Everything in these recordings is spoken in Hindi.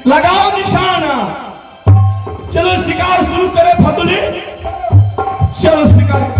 लगाओ निशाना, चलो शिकार शुरू करें फतुली, चलो शिकार।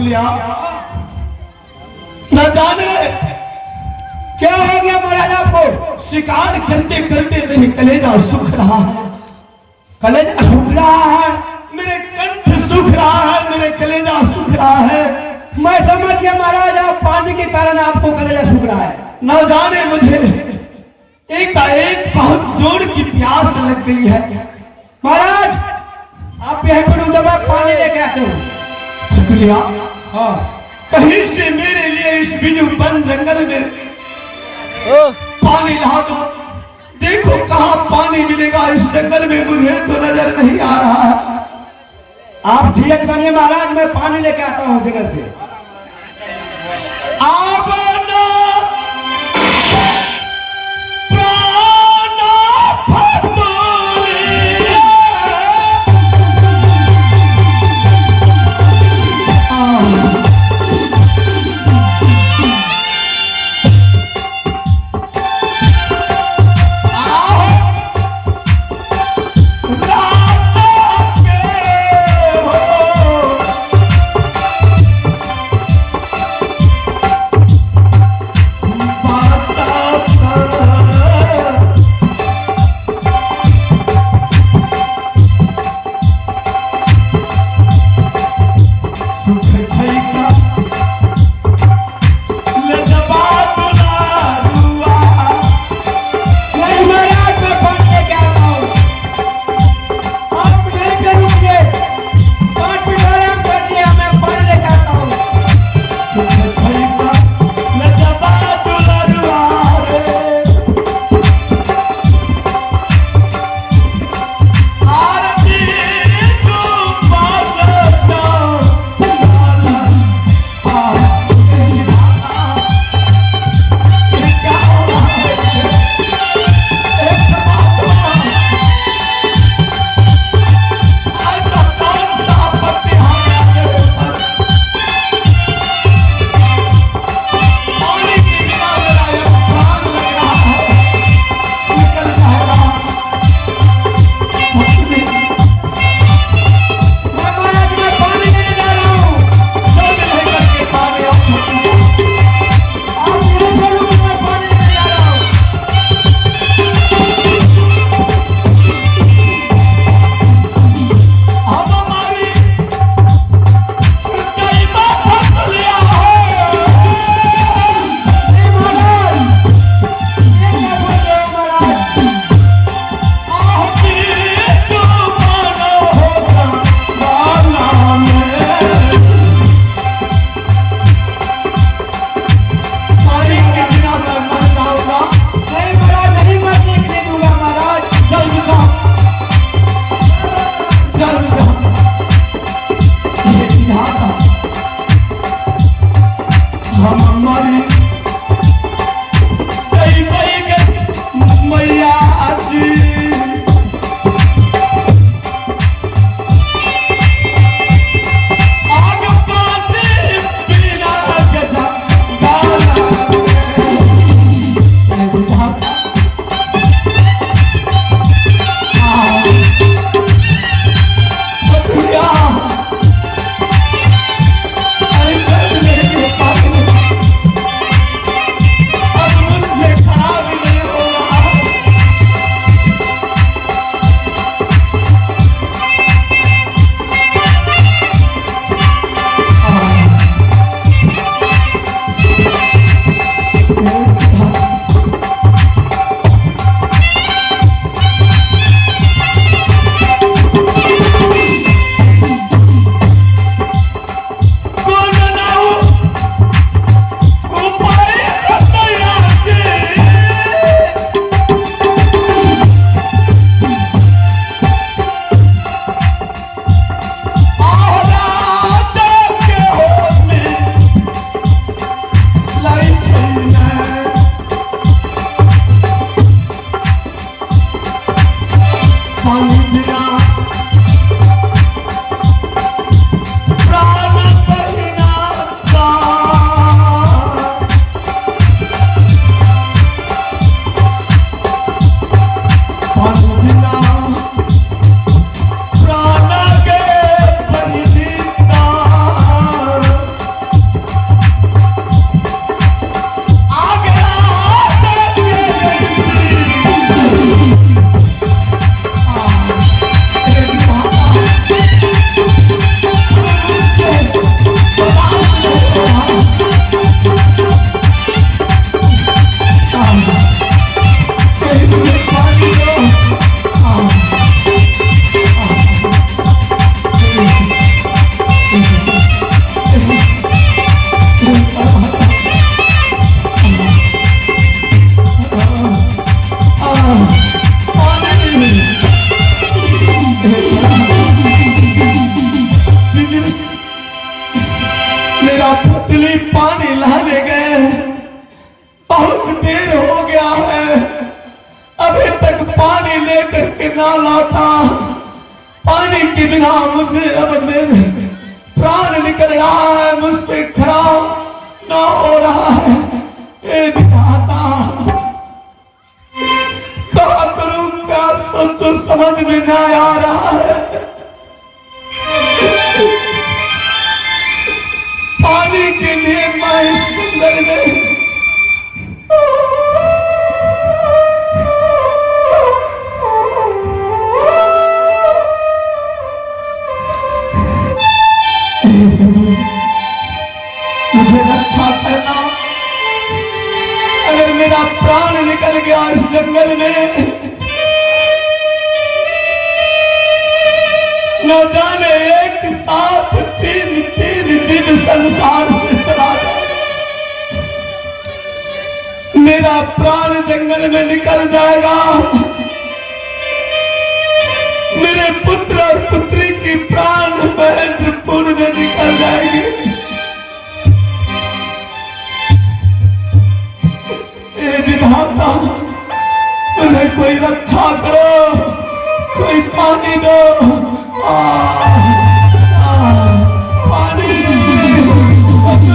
फतुलिया न जाने क्या हो गया महाराज आपको? शिकार करते करते मेरे कलेजा सूख रहा है, कलेजा सूख रहा है, मेरे कंठ सूख रहा है, मेरे कलेजा सूख रहा है। मैं समझ गया महाराज, आप पानी के कारण आपको कलेजा सूख रहा है। न जाने मुझे एकाएक बहुत जोर की प्यास लग गई है। महाराज आप यहाँ पर दबा पानी लेके आते हो। फतुलिया हाँ कहीं से मेरे लिए इस बिजू बन जंगल में पानी ला दो। देखो कहाँ पानी मिलेगा इस जंगल में, मुझे तो नजर नहीं आ रहा है। आप धीरज बनिए महाराज, मैं पानी लेके आता हूँ जंगल से। आवना प्राण फतुलिया पुतली पानी लाने गए, बहुत देर हो गया है, अभी तक पानी लेकर के ना लौटा। पानी के बिना मुझे अब मेरे प्राण निकल रहा है, मुझसे खराब ना हो रहा है। ए विधाता, क्या करूं, क्या सोचूं, समझ में ना आ रहा है। पानी के लिए मैं इस जंगल में मुझे रक्षा करना। अगर मेरा प्राण निकल गया इस जंगल में, न जाने एक साथ तीन दिन संसार से चला जाए। मेरा प्राण जंगल में निकल जाएगा, मेरे पुत्र और पुत्री की प्राण महेंद्रपुर में निकल जाएगी। ए विधाता, मुझे कोई रक्षा करो, कोई पानी दो। पानी, पानी,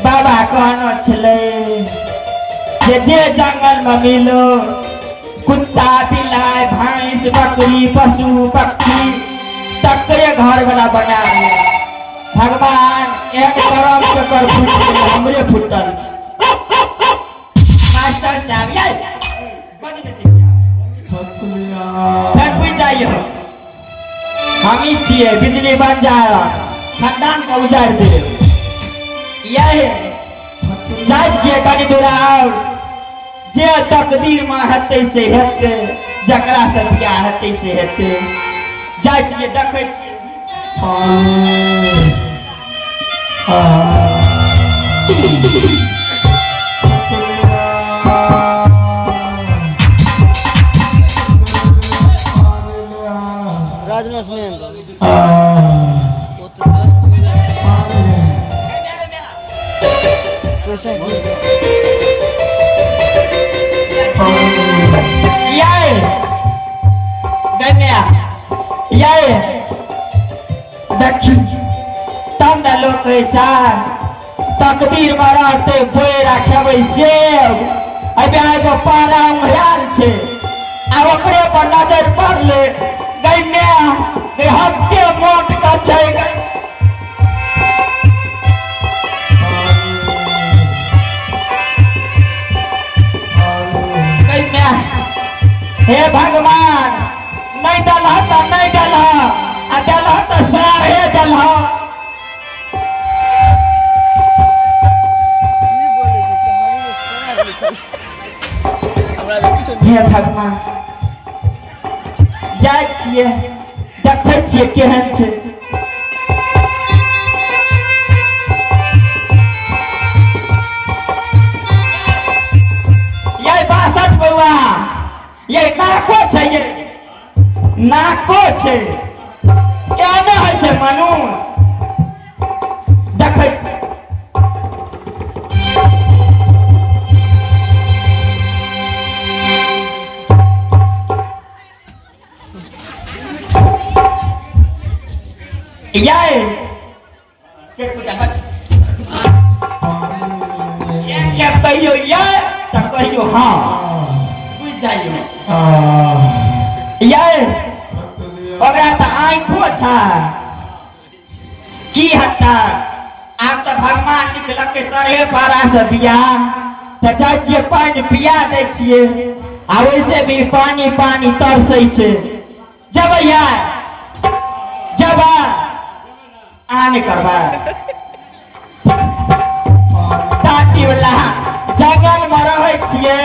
बाबा कहना छे जे जंगल में मिलो, कुत्ता बिलाई भैंस बकरी पशु पक्षी तकरे घर वाला बना दिया। भगवान एक करम के कर फूट हमरे फूटल। मास्टर साहब ये बुझ जाइए, हम ही छिए बिजली बन जाए, खानदान को उजाड़ दे। यही जाइए कनी दूर आओ, जे तकदीर में हेतै से हेतै, जकरा से बियाह हेतै से हेतै। जाइए देखै छियै राजनाथ में देखी तब न लोग तकदीर में रहते बोए रखे सेब, अभी एगो पारा उमराल छे, आ ओकरे पर नजर पड़ले गई हफ्ते मोट का छे। हे भगवान, नहीं डला तो नहीं डला, अदल तो सारे दल हे भगवान जाय छिए देखै छिए केहन छै ये 62 बउआ ये नाको छै ये नाको छै एना होइ छै मनु देखै Yai, kẹp tay vô yai, ta coi vô ha, vuiใจอยู่yai, और आता आई पूछा, की हत्ता, आप तो भगवान निकल के सरे पारा से बिया, तो जाइए पानी पिया दे छिए, आ वैसे भी पानी पानी तरसै छै, जब यार, जब आने करवा ताकि वाला जंगल में रहे छिए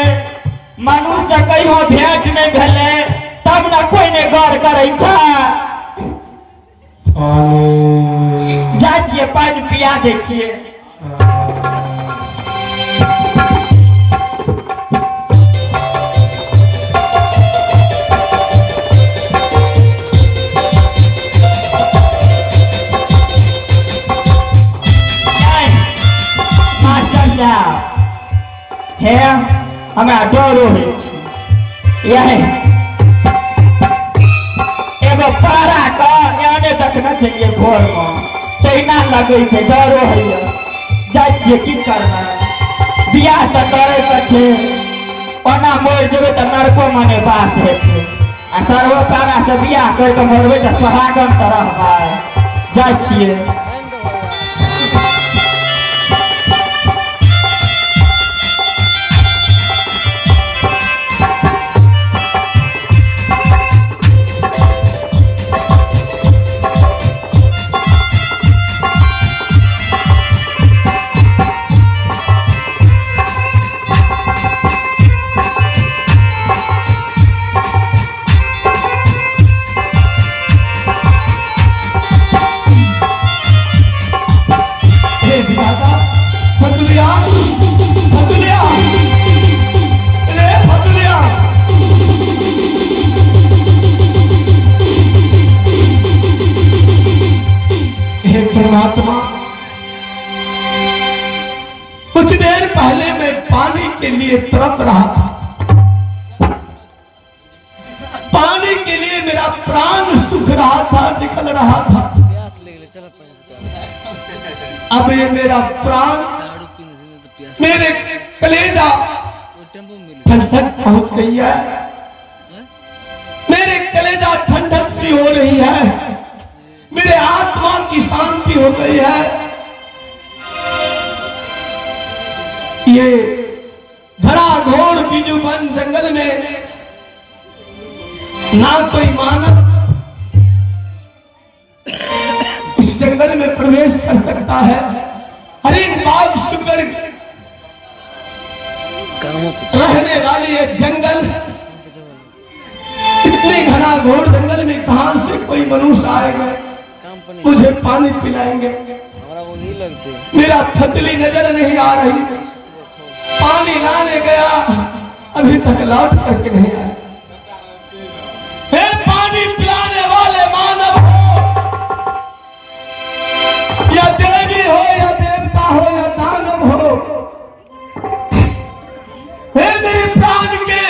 मनुष्य कहियो भेंट नहीं भेले तब न कोई ने गौर करे छै जा छिए पानी पिया दे छिए है हमें डरो है एगो पारा का याने देखना चाहिए भोर में तैना लगे छै डरो है जाय छिए की करना बियाह तो करे के छै ओना मोर जेबे त नरको मने बास हेतै आ सर्व पारा से बियाह कर के मरबे त सुहागन तरह भाई जाय छिए कुछ देर पहले मैं पानी के लिए तड़प रहा था पानी के लिए मेरा प्राण सूख रहा था निकल रहा था अब ये मेरा प्राण मेरे कलेजा ठंडक पहुंच गई है मेरे कलेजा ठंडक सी हो रही है मेरे आत्मा की शांति हो गई है ये घड़ा घोर बीजूबन जंगल में ना कोई मानव इस जंगल में प्रवेश कर सकता है हर एक बाघ शुक्र रहने वाली ये जंगल इतने घना घोर जंगल में कहां से कोई मनुष्य आएगा मुझे पानी पिलाएंगे मेरा थतली नजर नहीं आ रही पानी लाने गया अभी तक लौट करके नहीं आया हे पानी पिलाने वाले मानव हो या देवी हो या देवता हो या दानव हो हे मेरे प्राण के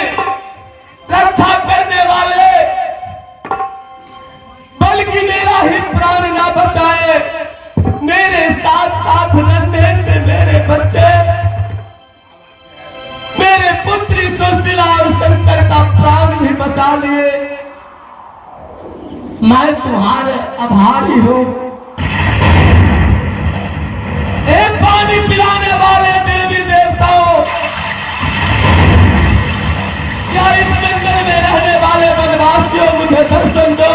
रक्षा करने वाले बल्कि मेरा ही प्राण ना बचाए मेरे साथ साथ नन्हे से मेरे बच्चे मेरे पुत्री सुशीला और शंकर का प्राण भी बचा लिए मैं तुम्हारे आभारी हूं पानी पिलाने वाले देवी देवताओं या इस जंगल में रहने वाले वनवासियों मुझे दर्शन दो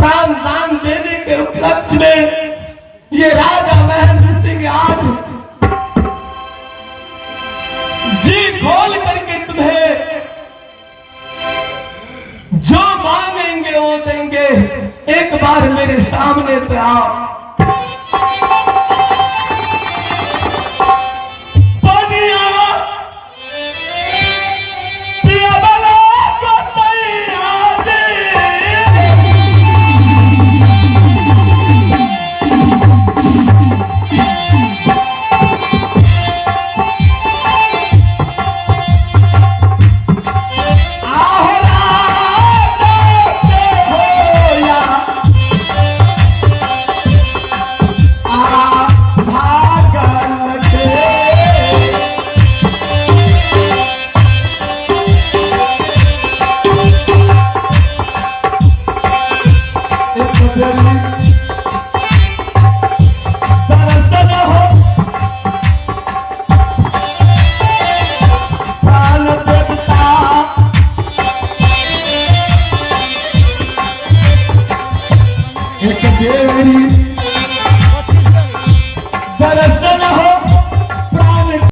प्राण दान देने के उपलक्ष्य में ये राजा महेंद्र सिंह आज जी खोल करके तुम्हें जो मांगेंगे वो देंगे। एक बार मेरे सामने तो आओ। दर्शन हो